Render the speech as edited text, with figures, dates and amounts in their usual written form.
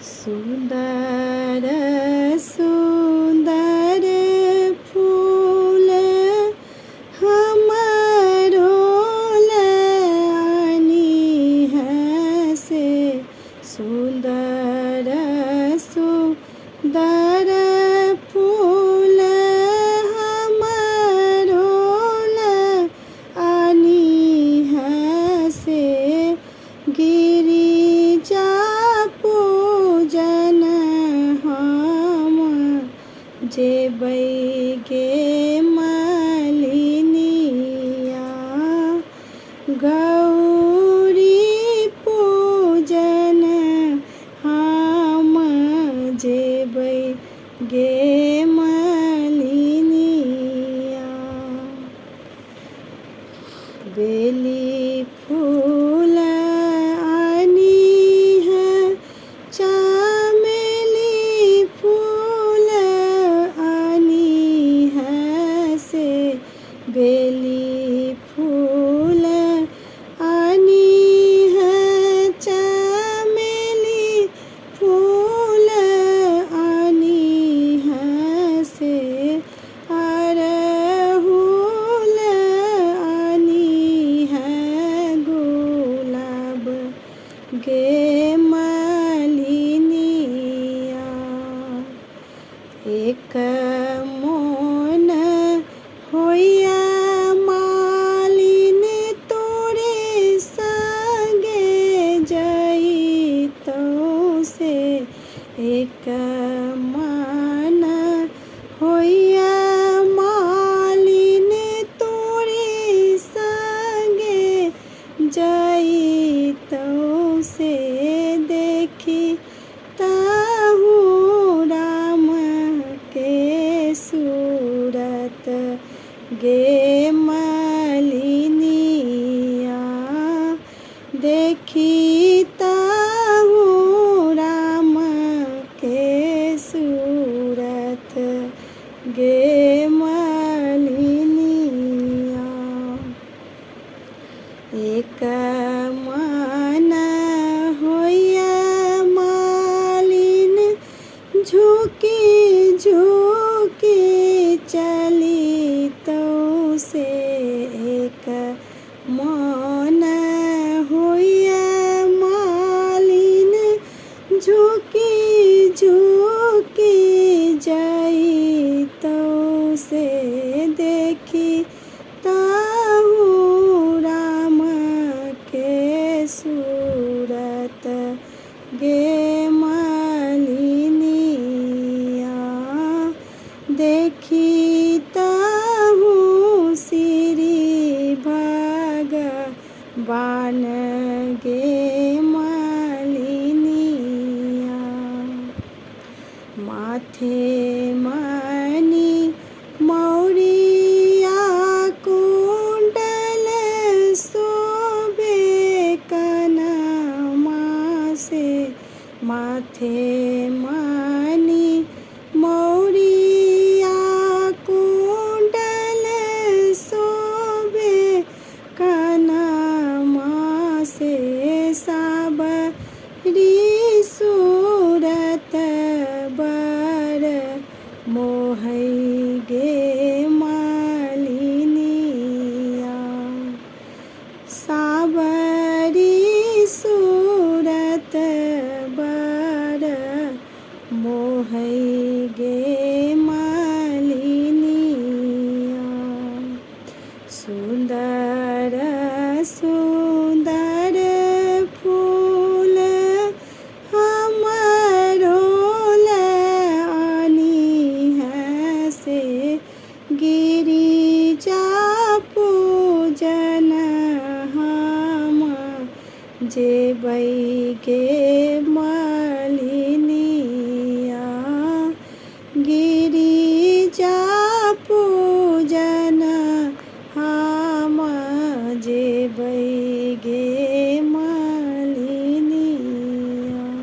सुंदर सुंदर फूल हमारो लानी है से सुंदर सुंदर फूल हमारो लानी है से गिरिजा पूजन हम जेबै गे मालिनिया गौरी पूजन हम जेबै गे मालिनिया बेली फूल आनी है चमेली फूल आनी है से बेली फूल आनी है चमेली फूल आनी है से अरहुल आनी है गुलाब गे मालिनिया एक मोन होया मालिन तोरे संगे जइतो से एक मन होया मालिन तोरे संगे जइतो से देखी ताहू राम के सूरत गे मालिनिया देखी ताहू राम के सूरत गे मालिनिया एक मन होया मालिन झुकी झुकी चली तो से एक मन होया मालिन झुकी झुकी जाई तो से देखी ताहू राम के सूरत गे मालिनिया देखी ताहू श्री भगवान गे मालिनिया माथे मणि मौरिया कुंडल शोभे कनमा से माथे मणि मौरिया कुंडल शोभे कनमा से साबरी सूरत बर मोहै गे मालिनिया साबरी सूरत बर मोहै गे मालिनिया सुंदर सुंदर फूल हमारो लानी है से गिरिजा पूजन हम जेबै गे मालिनिया गे